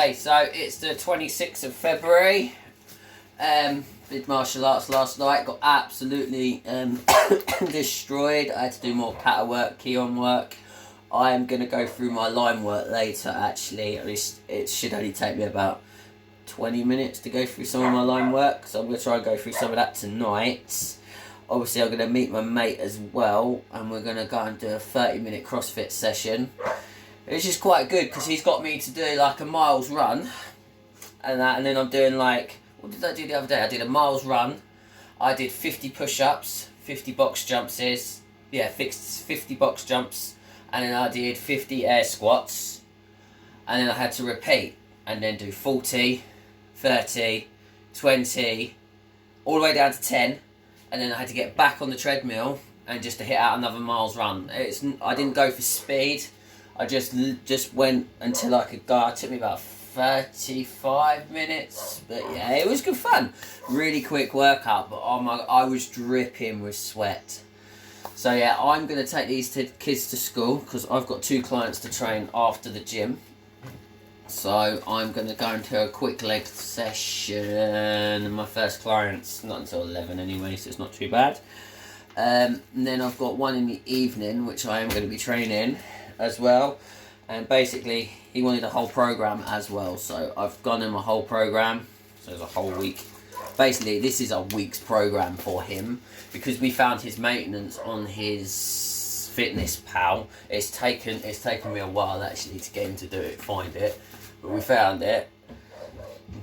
Okay, so it's the 26th of February. Did martial arts last night, got absolutely destroyed. I had to do more kata work, Keon work. I am going to go through my line work later, actually. At least it should only take me about 20 minutes to go through some of my line work, so I'm going to try and go through some of that tonight. Obviously I'm going to meet my mate as well, and we're going to go and do a 30-minute CrossFit session. It's just quite good because he's got me to do like a miles run and that, and then I'm doing like, what did I do the other day? I did a miles run, I did 50 push-ups, 50 box jumps, 50 box jumps, and then I did 50 air squats, and then I had to repeat and then do 40, 30, 20, all the way down to 10, and then I had to get back on the treadmill and just to hit out another miles run. I didn't go for speed. I just went until I could go. It took me about 35 minutes, but yeah, it was good fun. Really quick workout, but oh my, I was dripping with sweat. So yeah, I'm going to take these kids to school because I've got 2 clients to train after the gym. So I'm going to go into a quick leg session. My first client's not until 11 anyway, so it's not too bad. And then I've got one in the evening, which I am going to be training as well. And basically, he wanted a whole program as well. So I've gone him a whole program. So there's a whole week. Basically, this is a week's program for him because we found his maintenance on his Fitness Pal. It's taken me a while actually to get him to do it, find it, but we found it.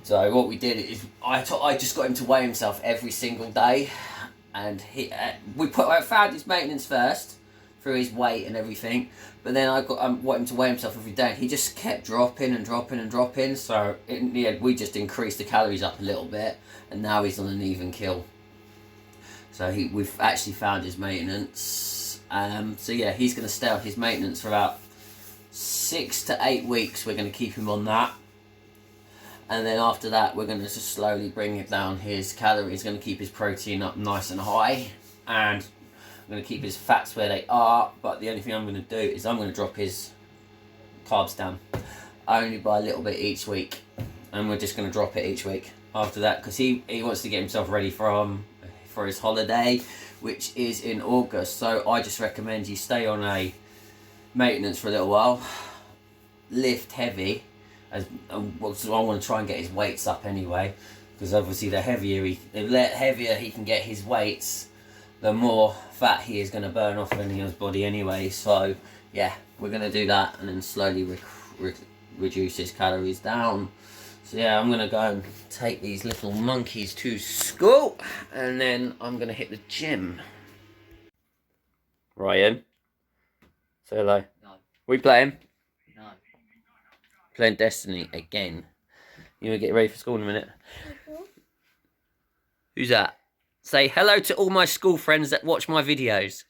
So what we did is I just got him to weigh himself every single day, and I found his maintenance first through his weight and everything, but then I want him to weigh himself every day. He just kept dropping and dropping and dropping. So in the end, we just increased the calories up a little bit, and now he's on an even kill. So we've actually found his maintenance. So yeah, he's going to stay on his maintenance for about 6 to 8 weeks. We're going to keep him on that. And then after that, we're going to just slowly bring it down his calories. Going to keep his protein up nice and high. And I'm going to keep his fats where they are. But the only thing I'm going to do is I'm going to drop his carbs down. Only by a little bit each week. And we're just going to drop it each week after that. Because he wants to get himself ready for his holiday, which is in August. So I just recommend you stay on a maintenance for a little while, lift heavy, so I want to try and get his weights up anyway, because obviously the heavier he can get his weights, the more fat he is going to burn off in his body anyway. So yeah, we're going to do that and then slowly reduce his calories down. So yeah, I'm going to go and take these little monkeys to school, and then I'm going to hit the gym. Ryan, say hello. No. We playing? No. Playing Destiny again. You want to get ready for school in a minute? Mm-hmm. Who's that? Say hello to all my school friends that watch my videos.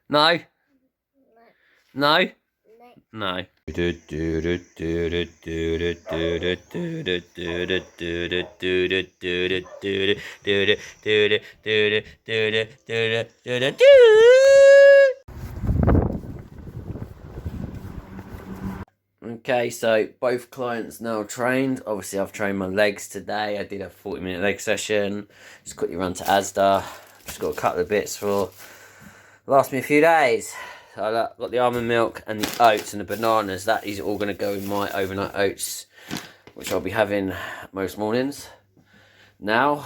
No? No? No? No. Okay, so both clients now trained. Obviously, I've trained my legs today. I did a 40-minute leg session. Just quickly run to Asda. Just got a couple of bits for last me a few days. So I've got the almond milk and the oats and the bananas. That is all going to go in my overnight oats, which I'll be having most mornings now.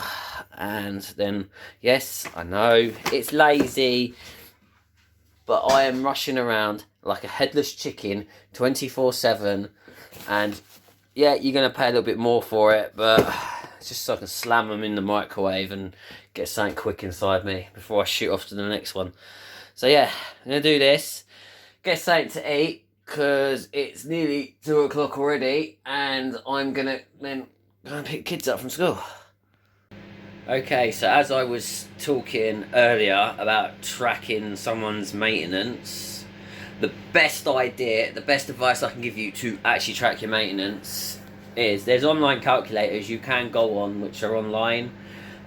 And then, yes, I know it's lazy, but I am rushing around like a headless chicken 24/7. And yeah, you're going to pay a little bit more for it, but it's just so I can slam them in the microwave and get something quick inside me before I shoot off to the next one. So yeah, I'm going to do this, get something to eat, because it's nearly 2 o'clock already, and I'm going to then go and pick kids up from school. Okay, so as I was talking earlier about tracking someone's maintenance, the best advice I can give you to actually track your maintenance is there's online calculators you can go on which are online.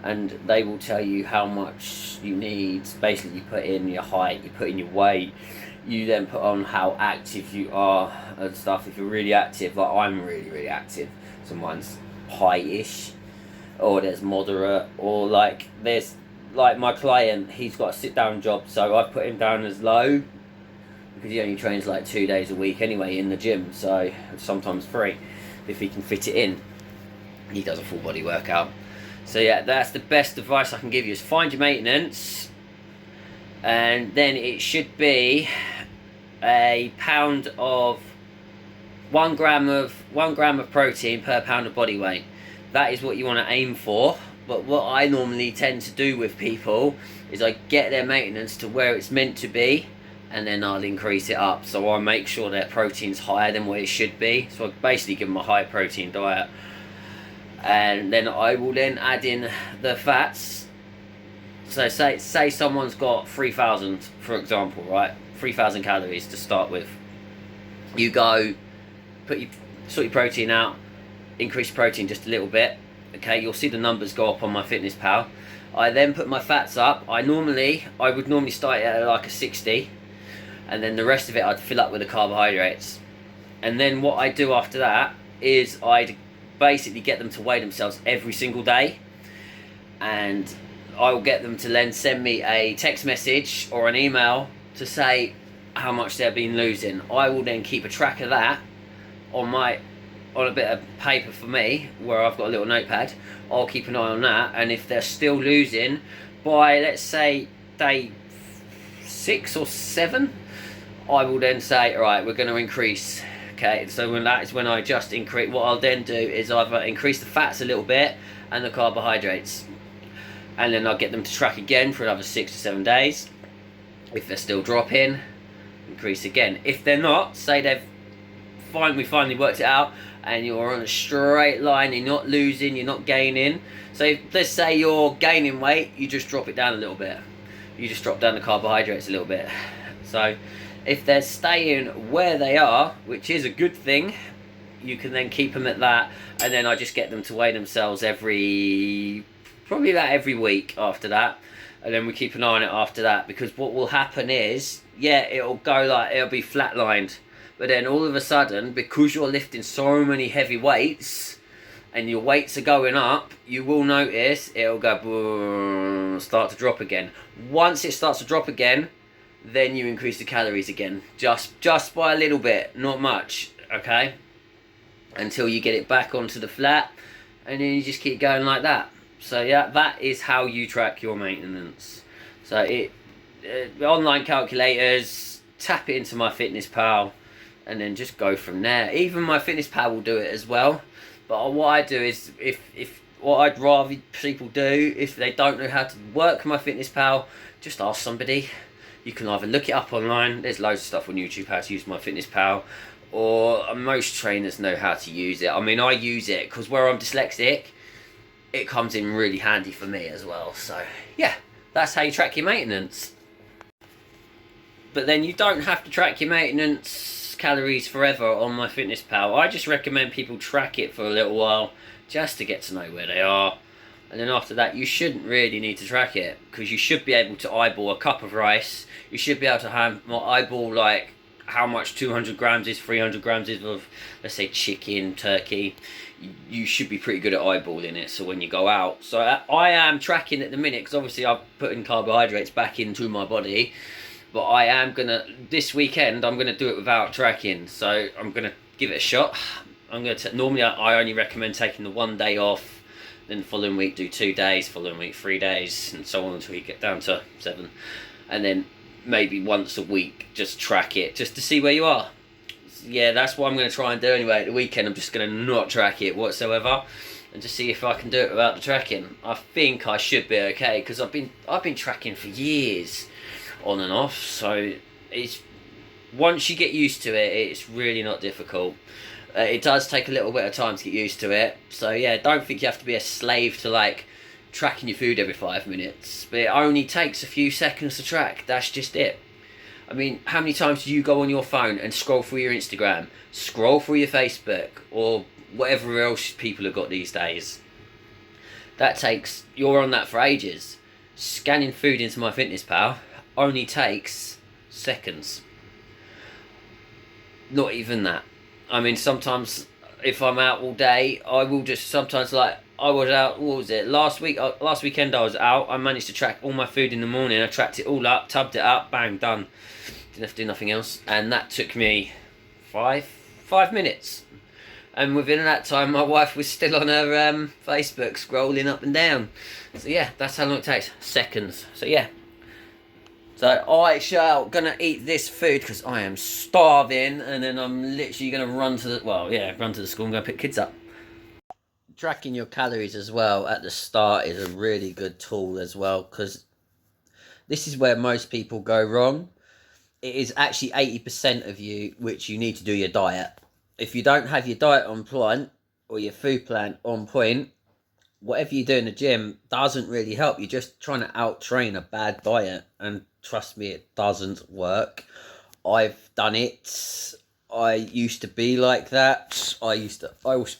and they will tell you how much you need. Basically, you put in your height, you put in your weight, you then put on how active you are and stuff. If you're really active, like I'm really active, so mine's high-ish, or there's moderate, or like there's like my client, he's got a sit-down job, so I put him down as low because he only trains like 2 days a week anyway in the gym, so sometimes 3 if he can fit it in. He does a full body workout. So yeah, that's the best advice I can give you, is find your maintenance, and then it should be a pound of 1 gram of protein per pound of body weight. That is what you want to aim for. But what I normally tend to do with people is I get their maintenance to where it's meant to be, and then I'll increase it up. So I make sure their protein's higher than what it should be. So I basically give them a high protein diet, and then I will then add in the fats. So say someone's got 3,000, for example, right? 3,000 calories to start with. You go, sort your protein out, increase protein just a little bit. Okay, you'll see the numbers go up on my Fitness Pal. I then put my fats up. I would normally start at like a 60, and then the rest of it I'd fill up with the carbohydrates. And then what I do after that is I'd basically get them to weigh themselves every single day, and I will get them to then send me a text message or an email to say how much they've been losing. I will then keep a track of that on a bit of paper for me, where I've got a little notepad. I'll keep an eye on that, and if they're still losing by, let's say, day 6 or 7, I will then say, alright, we're going to increase. Okay, so that is when I just increase. What I'll then do is either increase the fats a little bit and the carbohydrates, and then I'll get them to track again for another 6 to 7 days. If they're still dropping, increase again. If they're not, say we finally worked it out, and you're on a straight line, you're not losing, you're not gaining. So let's say you're gaining weight, you just drop it down a little bit. You just drop down the carbohydrates a little bit. So if they're staying where they are, which is a good thing, you can then keep them at that, and then I just get them to weigh themselves probably about every week after that, and then we keep an eye on it after that, because what will happen is, yeah, it'll be flatlined. But then all of a sudden, because you're lifting so many heavy weights and your weights are going up, you will notice it'll go boom, start to drop again. Once it starts to drop again, then you increase the calories again, just by a little bit, not much, okay? Until you get it back onto the flat, and then you just keep going like that. So yeah, that is how you track your maintenance. So online calculators, tap it into my Fitness Pal, and then just go from there. Even my Fitness Pal will do it as well. But what I do is, if what I'd rather people do, if they don't know how to work my Fitness Pal, just ask somebody. You can either look it up online. There's loads of stuff on YouTube how to use my Fitness Pal, or most trainers know how to use it. I mean, I use it because where I'm dyslexic, it comes in really handy for me as well. So yeah, that's how you track your maintenance. But then you don't have to track your maintenance calories forever on my Fitness Pal. I just recommend people track it for a little while just to get to know where they are, and then after that you shouldn't really need to track it, because you should be able to eyeball a cup of rice. You should be able to eyeball like how much 200 grams is, 300 grams is of, let's say, chicken, turkey. You should be pretty good at eyeballing it, so when you go out. So I am tracking at the minute, because obviously I've put in carbohydrates back into my body. But I am gonna, this weekend, I'm gonna do it without tracking. So I'm gonna give it a shot. Normally I only recommend taking the 1 day off, then the following week do 2 days, following week 3 days, and so on until you get down to 7. And then maybe once a week, just track it, just to see where you are. Yeah, that's what I'm gonna try and do anyway. At the weekend, I'm just gonna not track it whatsoever, and just see if I can do it without the tracking. I think I should be okay, because I've been tracking for years, on and off. So it's, once you get used to it, it's really not difficult. It does take a little bit of time to get used to it. So yeah, don't think you have to be a slave to like tracking your food every 5 minutes. But it only takes a few seconds to track. That's just it. I mean, how many times do you go on your phone and scroll through your Instagram, scroll through your Facebook, or whatever else people have got these days? That takes, you're on that for ages. Scanning food into MyFitnessPal only takes seconds. Not even that. I mean, sometimes if I'm out all day, I will just sometimes, like, I was out. What was it? Last weekend I was out. I managed to track all my food in the morning. I tracked it all up, tubbed it up, bang, done. Didn't have to do nothing else, and that took me five minutes. And within that time, my wife was still on her Facebook, scrolling up and down. So yeah, that's how long it takes. Seconds. So yeah. So I shall gonna eat this food because I am starving, and then I'm literally gonna run to the school and go pick kids up. Tracking your calories as well at the start is a really good tool as well, because this is where most people go wrong. It is actually 80% of you which you need to do your diet. If you don't have your diet on point or your food plan on point, whatever you do in the gym doesn't really help. You're just trying to out-train a bad diet, and trust me, it doesn't work. I've done it. I used to be like that. I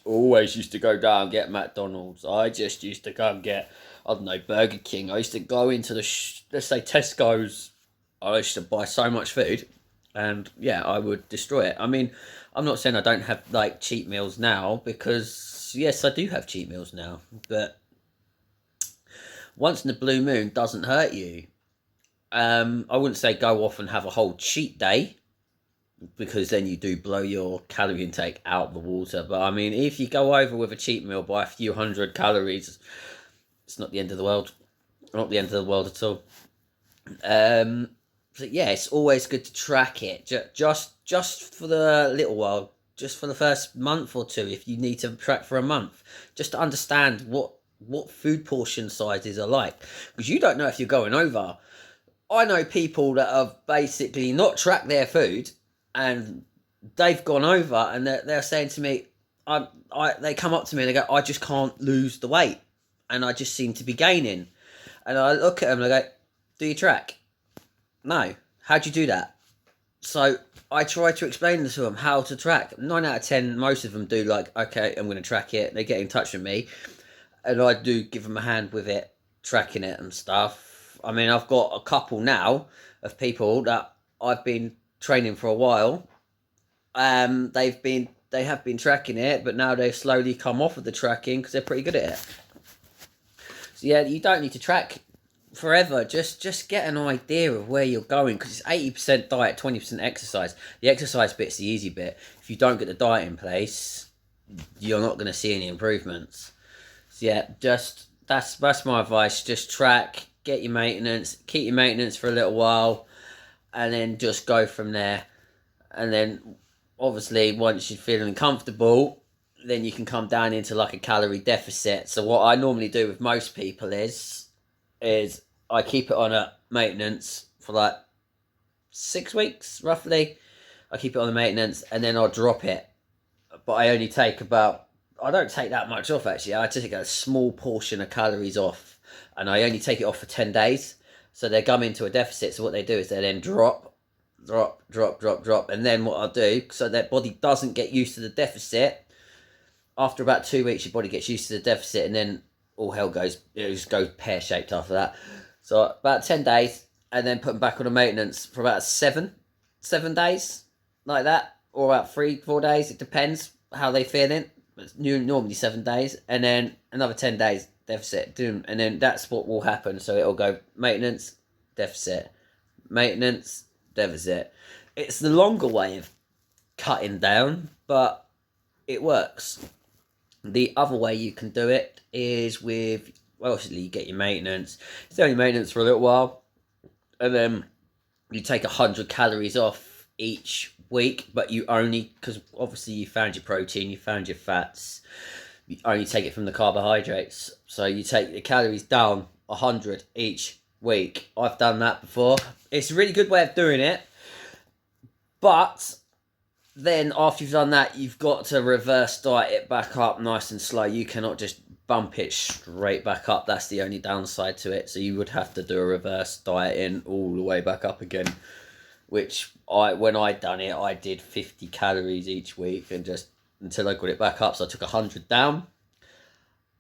always used to go down and get McDonald's. I just used to go and get, I don't know, Burger King. I used to go into let's say Tesco's. I used to buy so much food, and yeah, I would destroy it. I mean, I'm not saying I don't have like cheat meals now, because yes, I do have cheat meals now, but once in a blue moon doesn't hurt you. I wouldn't say go off and have a whole cheat day, because then you do blow your calorie intake out the water. But I mean, if you go over with a cheat meal by a few hundred calories, it's not the end of the world. Not the end of the world at all. So yeah, it's always good to track it. Just for the little while, just for the first month or two, if you need to track for a month, just to understand what food portion sizes are like, because you don't know if you're going over. I know people that have basically not tracked their food, and they've gone over, and they're saying to me, they come up to me and they go, I just can't lose the weight, and I just seem to be gaining. And I look at them and I go, do you track? No. How'd you do that? So I try to explain to them how to track. 9 out of 10, most of them do, like, okay, I'm going to track it. They get in touch with me, and I do give them a hand with it, tracking it and stuff. I mean, I've got a couple now of people that I've been training for a while. They have been tracking it, but now they've slowly come off of the tracking because they're pretty good at it. So yeah, you don't need to track forever. Just get an idea of where you're going, because it's 80% diet, 20% exercise. The exercise bit's the easy bit. If you don't get the diet in place, you're not going to see any improvements. So yeah, that's my advice. Just track, get your maintenance, keep your maintenance for a little while, and then just go from there. And then obviously once you're feeling comfortable, then you can come down into like a calorie deficit. So what I normally do with most people is I keep it on a maintenance for like 6 weeks roughly. I keep it on the maintenance, and then I'll drop it. But I only take I don't take that much off actually. I take a small portion of calories off, and I only take it off for 10 days. So they come into a deficit. So what they do is they then drop. And then what I'll do, so their body doesn't get used to the deficit, after about 2 weeks, your body gets used to the deficit, and then all hell goes, it just goes pear-shaped after that. So about 10 days, and then put them back on a maintenance for about 7 days, like that, or about 3-4 days. It depends how they feeling. It's normally 7 days, and then another 10 days deficit, doom, and then that's what will happen. So it'll go maintenance, deficit, maintenance, deficit. It's the longer way of cutting down, but it works. The other way you can do it is with, well, obviously you get your maintenance. It's only maintenance for a little while, and then you take 100 calories off each week, but you only, because obviously you found your protein, you found your fats, you only take it from the carbohydrates. So you take the calories down 100 each week. I've done that before. It's a really good way of doing it, but then after you've done that, you've got to reverse diet it back up nice and slow. You cannot just bump it straight back up. That's the only downside to it. So you would have to do a reverse dieting all the way back up again, which when I done it, I did 50 calories each week, and just until I got it back up. So I took 100 down.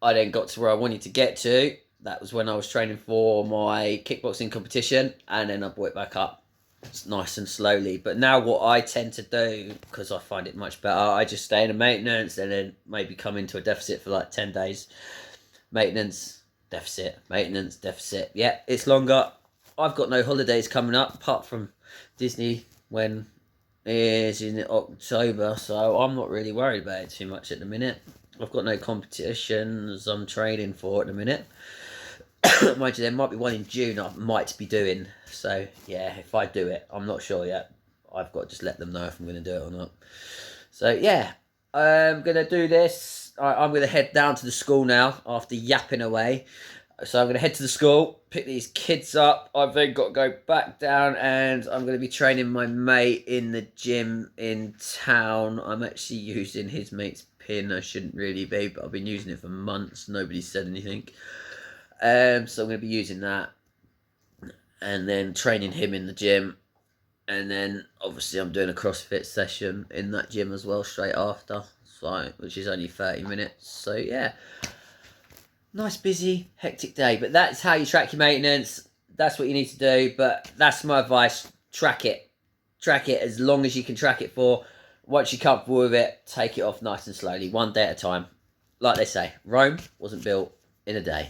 I then got to where I wanted to get to. That was when I was training for my kickboxing competition, and then I brought it back up nice and slowly. But now what I tend to do, because I find it much better, I just stay in a maintenance and then maybe come into a deficit for like 10 days. Maintenance, deficit, maintenance, deficit. Yeah, it's longer. I've got no holidays coming up apart from Disney when it is in October, so I'm not really worried about it too much at the minute. I've got no competitions I'm training for at the minute. Mind you, there might be one in June I might be doing. So, yeah, if I do it, I'm not sure yet. I've got to just let them know if I'm going to do it or not. So, yeah, I'm going to do this. I'm going to head down to the school now after yapping away. So I'm going to head to the school, pick these kids up. I've then got to go back down and I'm going to be training my mate in the gym in town. I'm actually using his mate's pin. I shouldn't really be, but I've been using it for months. Nobody's said anything. So I'm going to be using that and then training him in the gym. And then obviously I'm doing a CrossFit session in that gym as well straight after, so which is only 30 minutes. So yeah, nice busy hectic day. But that's how you track your maintenance. That's what you need to do. But that's my advice. Track it as long as you can track it for. Once you're comfortable with it, take it off nice and slowly, one day at a time. Like they say, Rome wasn't built in a day.